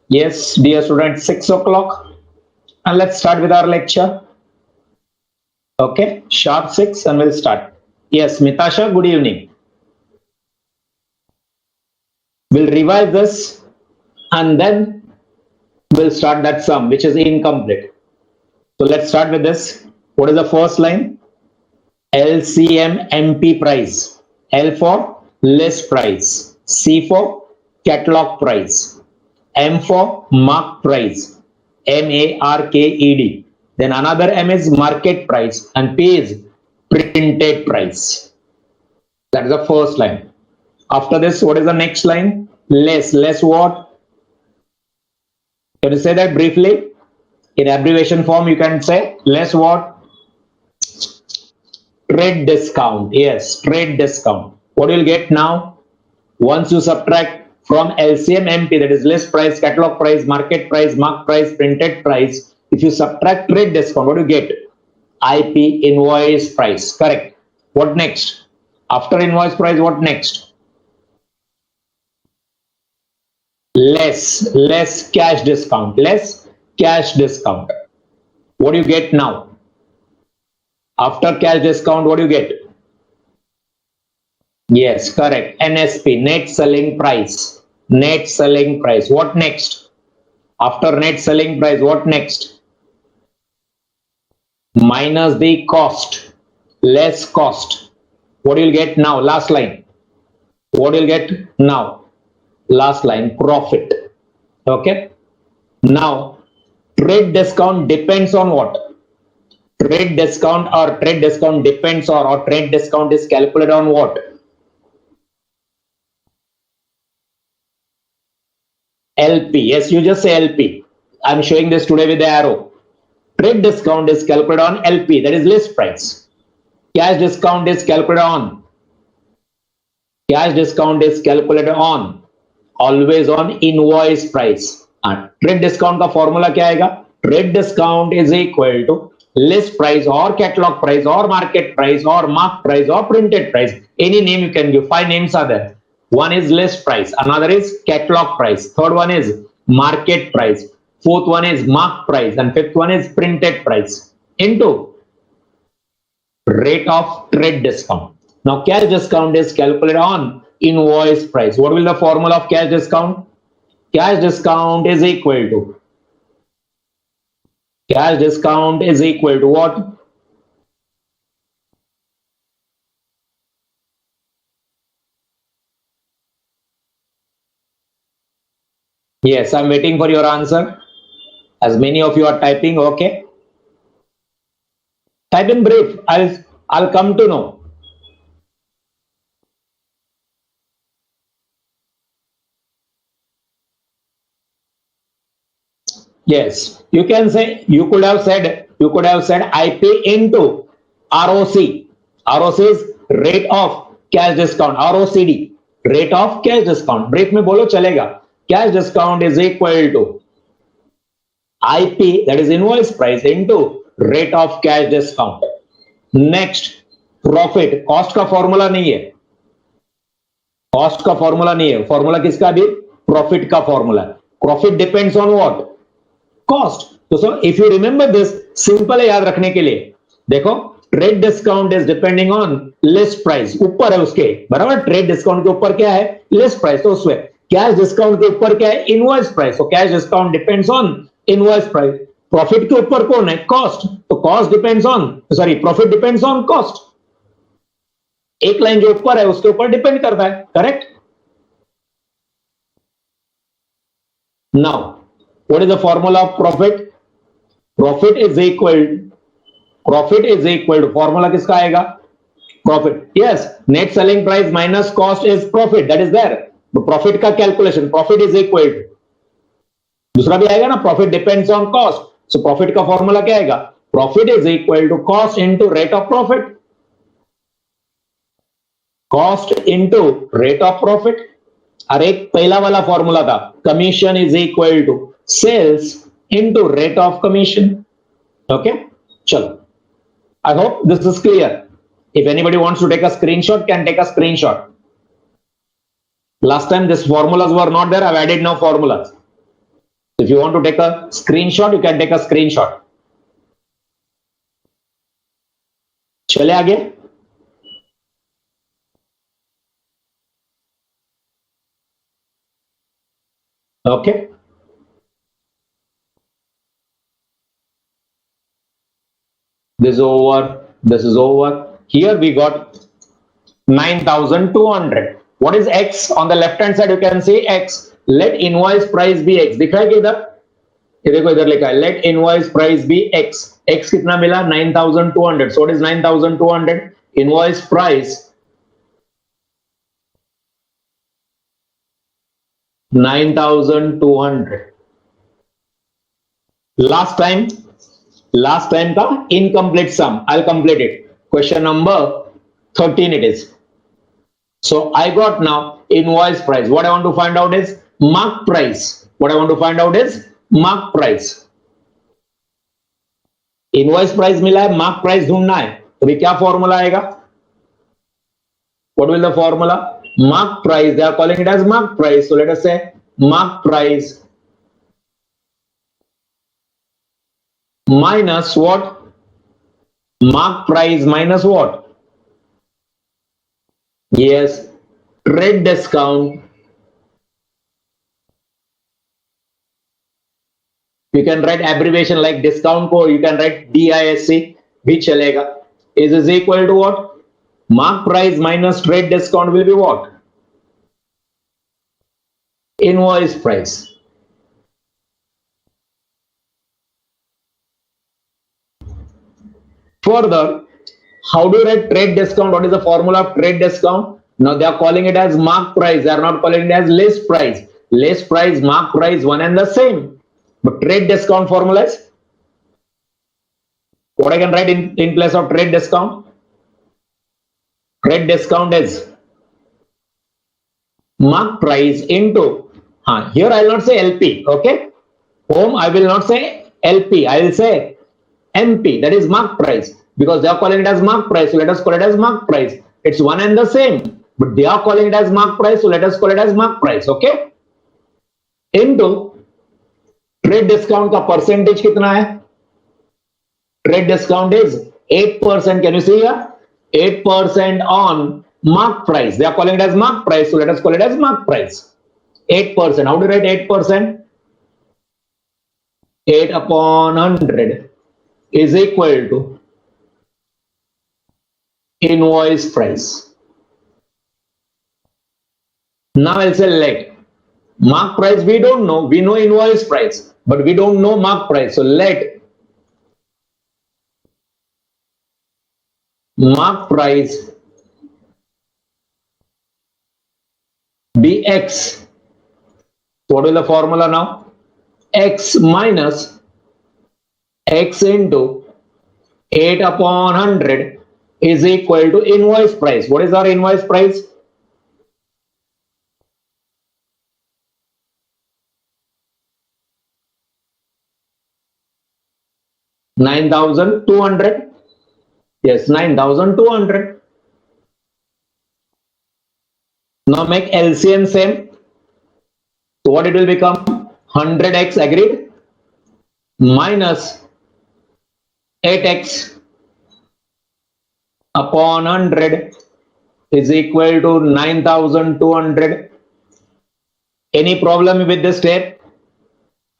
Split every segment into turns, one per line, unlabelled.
Yes, dear students, 6 o'clock. And let's start with our lecture. Okay, sharp 6 and we'll start. Yes, Mitasha, good evening. We'll revise this and then we'll start that sum, which is incomplete. So let's start with this. What is the first line? LCM MP price. L for list price. C for catalog price. M for mark price. MARKED. Then another M is market price and P is printed price. That is the first line. After this, what is the next line? Less. Less what? Can you say that briefly? In abbreviation form, you can say less what? Trade discount. Yes, trade discount. What you'll get now? Once you subtract from LCM MP, that is list price, catalog price, market price, mark price, printed price. If you subtract trade discount, what do you get? IP, invoice price. Correct. What next? After invoice price, what next? Less cash discount. Less cash discount. What do you get now? After cash discount, what do you get? Yes, correct. NSP, net selling price. Net selling price. What next? After net selling price, what next? Minus the cost. Less cost. What do you get now? Last line. What do you get now? Last line, profit. Okay. Now, trade discount depends on what? Trade discount depends on, or trade discount is calculated on what? LP. Yes, you just say LP. I'm showing this today with the arrow. Trade discount is calculated on LP, that is list price. Cash discount is calculated on. Cash discount is calculated on. Always on invoice price. And trade discount का formula क्या आएगा? Trade discount is equal to list price or catalog price or market price or mark price or printed price. Any name you can give. 5 names are there. One is list price, another is catalog price, third one is market price, fourth one is mark price, and fifth one is printed price into rate of trade discount. Now cash discount is calculated on invoice price. What will the formula of cash discount? Cash discount is equal to what? Yes, I'm waiting for your answer. As many of you are typing, okay. Type in brief. I'll come to know. Yes, you can say, you could have said IP into ROC. ROC is rate of cash discount. ROCD, rate of cash discount. Brief में बोलो चलेगा. Cash discount is equal to IP, that is invoice price, into rate of cash discount. Next, profit. Cost का formula नहीं है. Cost का formula नहीं है. Formula किसका भी? Profit का formula. Profit depends on what? Cost. So if you remember this, simple है याद रखने के लिए. देखो, trade discount is depending on list price. ऊपर है उसके, बराबर? Trade discount के ऊपर क्या है? List price. तो उसमें कैश डिस्काउंट के ऊपर क्या है? Invoice price. तो cash discount depends on invoice price. Profit के ऊपर कौन है? कॉस्ट. तो cost depends on, sorry, profit depends on cost. एक लाइन जो ऊपर है उसके ऊपर डिपेंड करता है. Correct. Now what is the formula of profit? Profit is equal to formula किसका आएगा? Profit. Yes, net selling price minus cost is profit. That is there. तो प्रॉफिट का calculation, profit is equal to, दूसरा भी आएगा ना, profit depends on cost. So profit का formula क्या आएगा? Profit is equal to cost into rate of profit. Cost into rate of profit. और एक पहला वाला फॉर्मूला था, commission is equal to sales into rate of commission. Okay, चलो, I hope this is clear. If anybody wants to take a screenshot, can take a If you want to take a screenshot, you can take a screenshot. चले आगे. Okay. This is over. This is over. Here we got 9,200. What is X? On the left hand side, you can see X. Let invoice price be X. दिख रहा है कि इधर? ये देखो इधर लिखा है. Let invoice price be X. X कितना मिला? 9,200. So what is 9,200? Invoice price 9,200. Last time का incomplete sum. I'll complete it. Question number 13 it is. So I got now invoice price. What I want to find out is mark price. What I want to find out is mark price. Invoice price मिला है, mark price ढूंढना है, तो भी क्या formula आएगा? What will the formula? Mark price, they are calling it as mark price, so let us say mark price minus what? Mark price minus what? Yes, trade discount. You can write abbreviation like discount code, you can write DISC, भी चलेगा. Is equal to what? Mark price minus trade discount will be what? Invoice price. Further, how do you write trade discount? What is the formula of trade discount? Now they are calling it as mark price. They are not calling it as list price. List price, mark price, one and the same. But trade discount formula is what I can write in place of trade discount? Trade discount is mark price into, here I will not say LP, okay? Home I will not say LP, I will say MP, that is mark price, because they are calling it as mark price, so let us call it as mark price. It's one and the same, but they are calling it as mark price, so let us call it as mark price, okay? Into trade discount का percentage कितना है? Trade discount is 8%. Can you see here? 8% on mark price. They are calling it as mark price, so let us call it as mark price. 8%. How do you write 8%? 8 upon 100 is equal to invoice price. Now I'll say let mark price we don't know, we know invoice price, but we don't know mark price. So let mark price be X. What is the formula now? X minus X into 8 upon 100 is equal to invoice price. What is our invoice price? $9,200. Yes, 9,200. Now make LCM same. So what it will become? 100x, agreed, minus 8x upon 100 is equal to 9,200. Any problem with this step?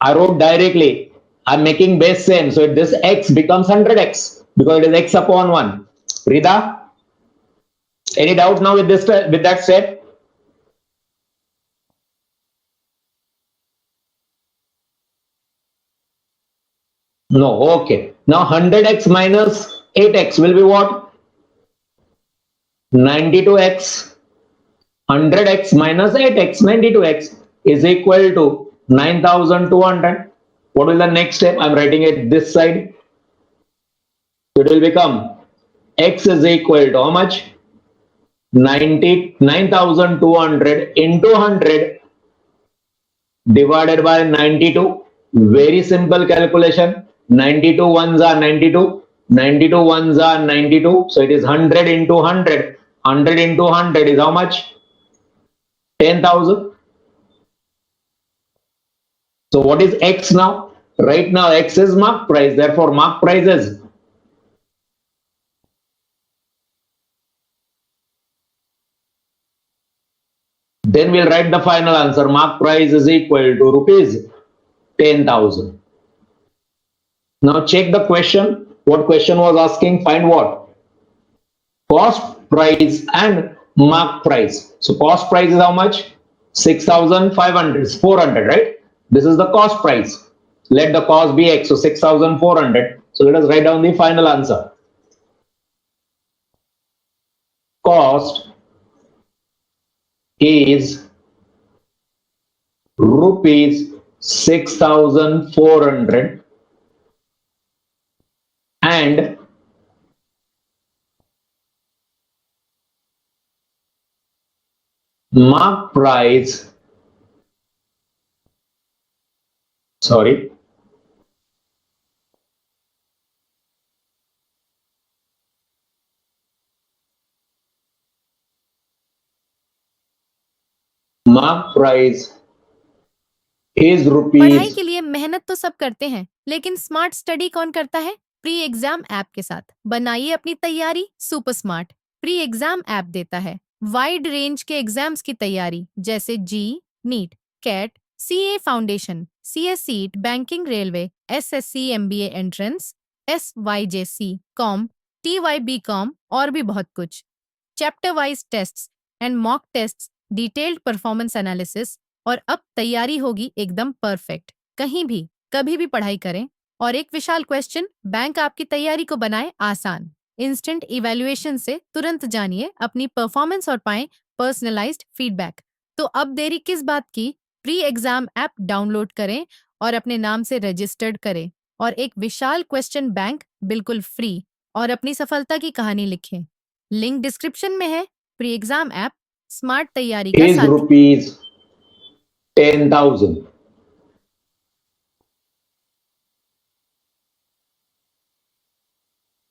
I wrote directly. I'm making base same, so this x becomes 100x because it is x upon 1. Rida, any doubt now with this, with that step? No. Okay. Now 100x minus 8x will be what? 92x. 100x minus 8x, 92x is equal to 9,200. What will the next step? I'm writing it this side. So it will become x is equal to how much? 9,200 into 100 divided by 92. Very simple calculation. 92 ones are 92. 92 ones are 92. So it is 100 into 100. 100 into 100 is how much? 10,000. So what is X now? Right now X is mark price, therefore mark price is then we'll write the final answer. Mark price is equal to rupees 10,000. Now check the question. What question was asking? Find what? Cost price and mark price. So cost price is how much? 6,500, 400, right? This is the cost price. Let the cost be X, so 6,400. So let us write down the final answer. Cost is rupees 6,400 and mark price, mark price is
पढ़ाई
rupees
के लिए मेहनत तो सब करते हैं, लेकिन smart study कौन करता है? प्री एग्जाम ऐप के साथ बनाइए अपनी तैयारी super smart. Pre exam app देता है वाइड रेंज के एग्जाम्स की तैयारी, जैसे JEE, NEET, CAT, CA foundation, CSEET, banking, railway, SSC MBA entrance, SYJC com, TYB com और भी बहुत कुछ। Chapter wise tests and mock tests, detailed performance analysis, और अब तैयारी होगी एकदम परफेक्ट। कहीं भी कभी भी पढ़ाई करें और एक विशाल क्वेश्चन बैंक आपकी तैयारी को बनाए आसान। इंस्टेंट इवैल्यूएशन से तुरंत जानिए अपनी परफॉर्मेंस और पाएं पर्सनलाइज्ड फीडबैक। तो अब देरी किस बात की? प्री एग्जाम ऐप डाउनलोड करें और अपने नाम से रजिस्टर्ड करें और एक विशाल क्वेश्चन बैंक बिल्कुल फ्री और अपनी सफलता की कहानी लिखें। लिंक डिस्क्रिप्शन में है। प्री एग्जाम ऐप स्मार्ट तैयारी का
is
साथी।
rupees 10,000.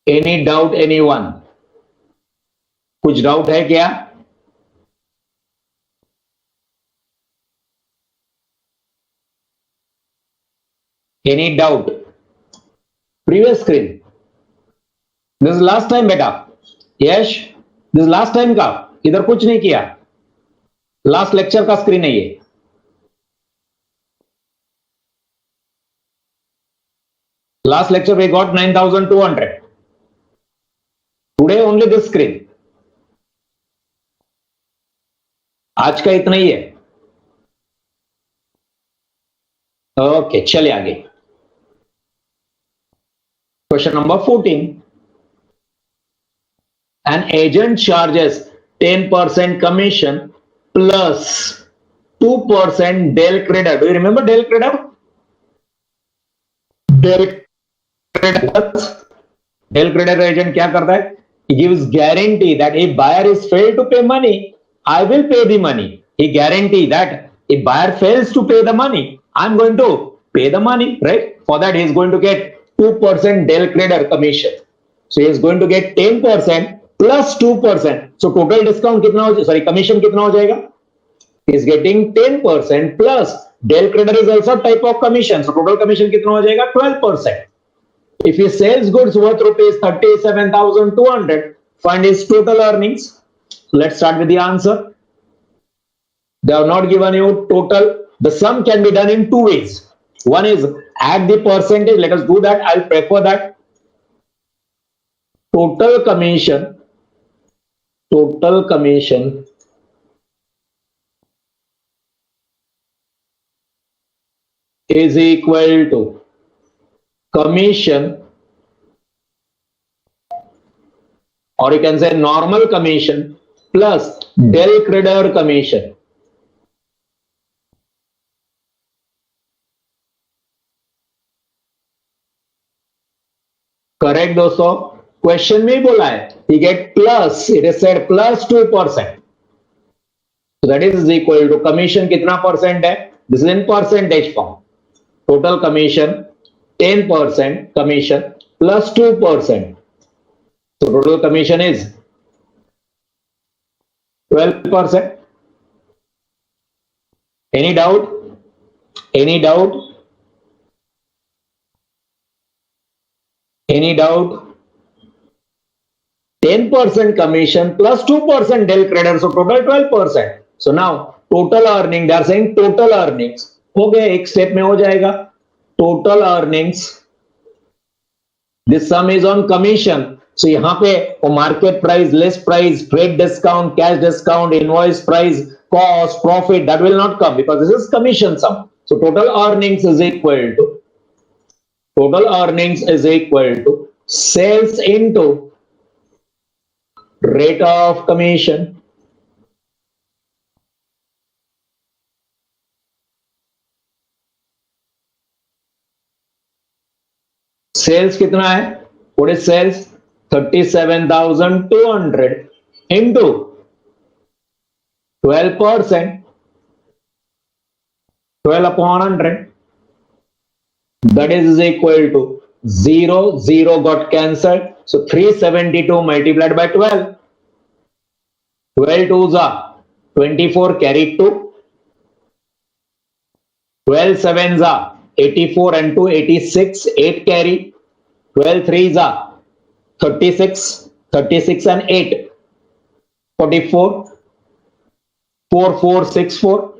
Any doubt, anyone? कुछ डाउट है क्या? Any doubt? Previous screen. This is last time बेटा. यश, this is last time का. इधर कुछ नहीं किया. लास्ट लेक्चर का स्क्रीन है ये. Last lecture we got 9,200. Today only this screen. आज का इतना ही है. ओके, चलिए आगे. Question number 14. An agent charges 10% commission plus 2% Del credit. Do you remember Del credit? Del credit agent क्या करता है? He gives guarantee that if buyer is failed to pay money, I will pay the money. He guarantee that if buyer fails to pay the money, I'm going to pay the money, right? For that he is going to get 2% Del credit commission. So he is going to get 10% plus 2%. So total discount कितना हो? Sorry, commission कितना हो जाएगा? He is getting 10% plus Del credit is also type of commission. So total commission कितना हो जाएगा? 12%. If he sells goods worth rupees 37,200, find his total earnings. Let's start with the answer. They have not given you total. The sum can be done in two ways. One is add the percentage. Let us do that. I'll prefer that. Total commission is equal to commission, or you can say normal commission plus Del creditor commission. Correct दोस्तों? Question में ही बोला है he get plus, it is said plus 2%. So that is equal to commission कितना percent है? This is in percentage form. Total commission 10% commission plus 2%. So total commission is 12%. Any doubt? Any doubt? Any doubt? 10% commission plus 2% del credit, so total 12%. So now total earning, they are saying total earnings. हो गया, एक step में हो जाएगा. Total earnings, this sum is on commission. So यहाँ पे वो market price, list price, trade discount, cash discount, invoice price, cost, profit, that will not come because this is commission sum. So total earnings is equal to sales into rate of commission. Sales कितना है? What is sales? 37,200 into 12%, 12 upon 100. That is equal to 0, 0 got cancelled. So 372 multiplied by 12. 12 twos are 24 carried 2. 12 sevens are 84 and 2 86, 8 carry. 12 threes are 36, 36 and 8 44, 4 4 6 4.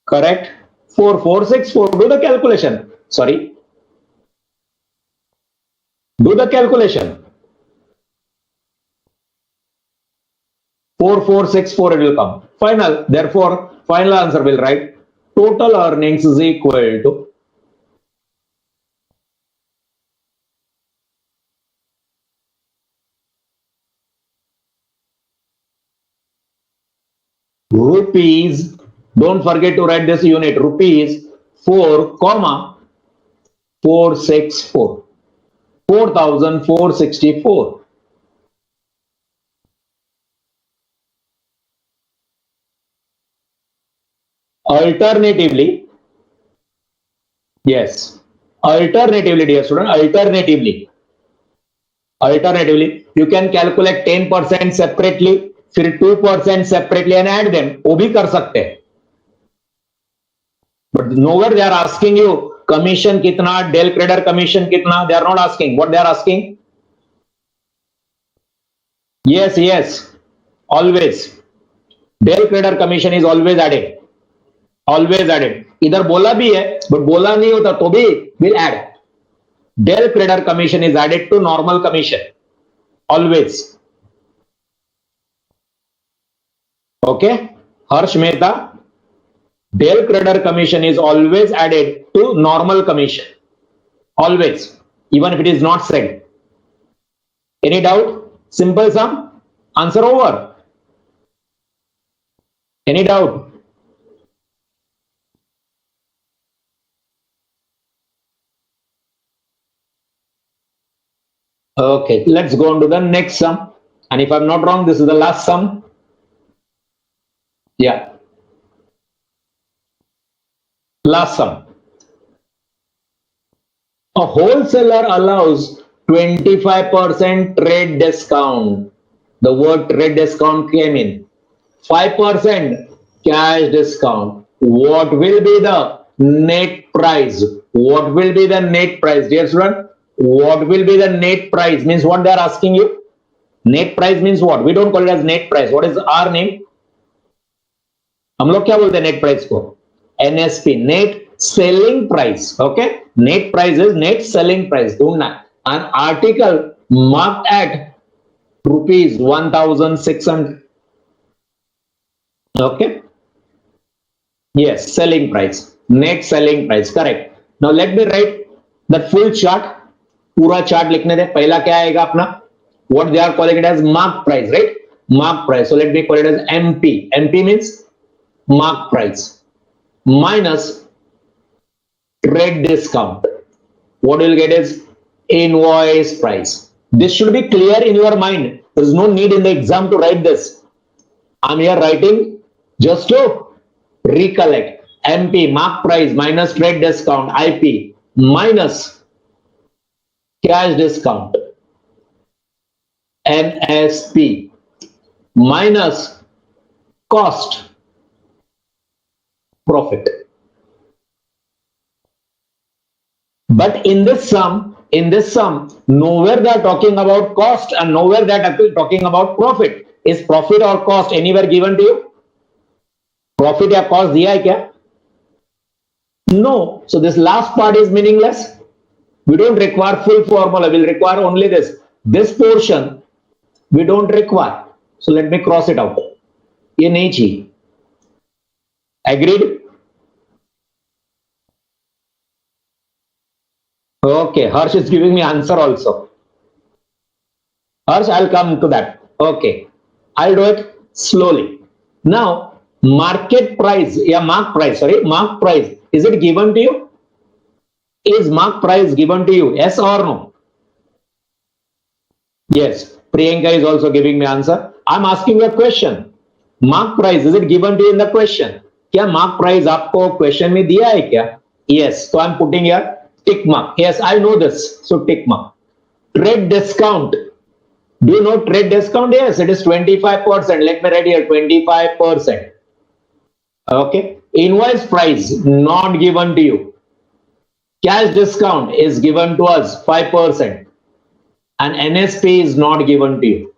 Correct? 4 4 6 4. Do the calculation. Sorry. Do the calculation. 4 4 6 4 it will come. Final. Therefore, final answer will write total earnings is equal to rupees. Don't forget to write this unit. Rupees 4,464. 4,464. Alternatively, yes, alternatively, dear student, alternatively, you can calculate 10% separately, फिर 2% separately and add them. वो भी कर सकते हैं. But nowhere they are asking you commission कितना, del creditor commission कितना. They are not asking. What they are asking? Yes, yes, always. Del creditor commission is always added. Always added. इधर बोला भी है, but बोला नहीं होता तो भी will add. Del creditor commission is added to normal commission. Always. Okay. Harsh Mehta. Del creditor commission is always added to normal commission. Always. Even if it is not said. Any doubt? Simple sum. Answer over. Any doubt? Okay, let's go on to the next sum. And if I'm not wrong, this is the last sum. Yeah. Last sum. A wholesaler allows 25% trade discount. The word trade discount came in. 5% cash discount. What will be the net price? What will be the net price, dear student? What will be the net price? Means what they are asking you. Net price means what? We don't call it as net price. What is our name? हम लोग क्या बोलते हैं net price को? NSP, net selling price. Okay? Net price is net selling price. ढूंढना. An article marked at rupees 1,600. Okay? Yes, selling price. Net selling price. Correct. Now let me write that full chart. पूरा chart लिखने दे. पहला क्या आएगा अपना? What they are calling it as mark price, right? Mark price. So let me call it as MP. MP means mark price minus trade discount. What you'll get is invoice price. This should be clear in your mind. There is no need in the exam to write this. I'm here writing just to recollect. MP, mark price minus trade discount, IP minus cash discount, NSP minus cost, profit. But in this sum, nowhere they are talking about cost and nowhere they are talking about profit. Is profit or cost anywhere given to you? Profit या cost दिया है क्या? No. So this last part is meaningless. We don't require full formula. We'll require only this. This portion we don't require. So let me cross it out. ये नहीं चाहिए. Agreed? Okay, Harsh is giving me answer also. Harsh, I'll come to that. Okay, I'll do it slowly. Now, market price, mark price, is it given to you? Is mark price given to you? Yes or no? Yes, Priyanka is also giving me answer. I'm asking you a question. Mark price, is it given to you in the question? क्या mark price आपको question में दिया है क्या? Yes, so I'm putting here tick mark. Yes, I know this. So tick mark. Trade discount. Do you know trade discount? Yes, it is 25%. Let me write here 25%. Okay. Invoice price not given to you. Cash discount is given to us 5%. And NSP is not given to you.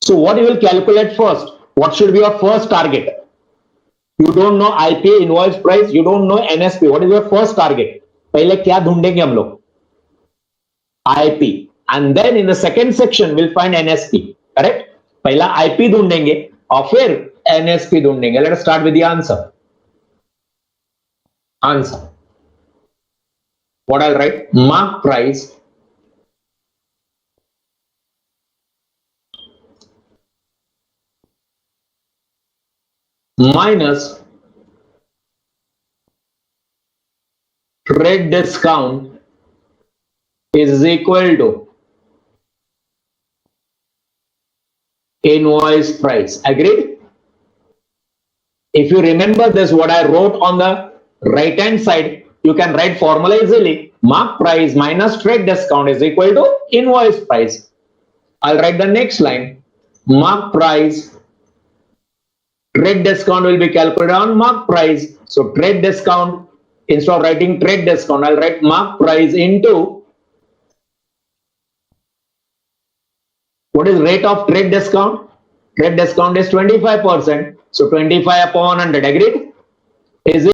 So what you will calculate first? What should be your first target? You don't know IP, invoice price, you don't know NSP. What is your first target? पहले क्या ढूंढेंगे हम लोग? IP. And then in the second section we'll find NSP. Correct? पहला IP ढूंढेंगे और फिर NSP ढूंढेंगे. Let us start with the answer. Answer. What I'll write? Mark price minus trade discount is equal to invoice price. Agreed? If you remember this, what I wrote on the right hand side, you can write formula easily. Mark price minus trade discount is equal to invoice price. I'll write the next line. Mark price, trade discount will be calculated on mark price. So trade discount, instead of writing trade discount, I'll write mark price into what is rate of trade discount? Trade discount is 25%. So 25 upon 100. Agreed? Is it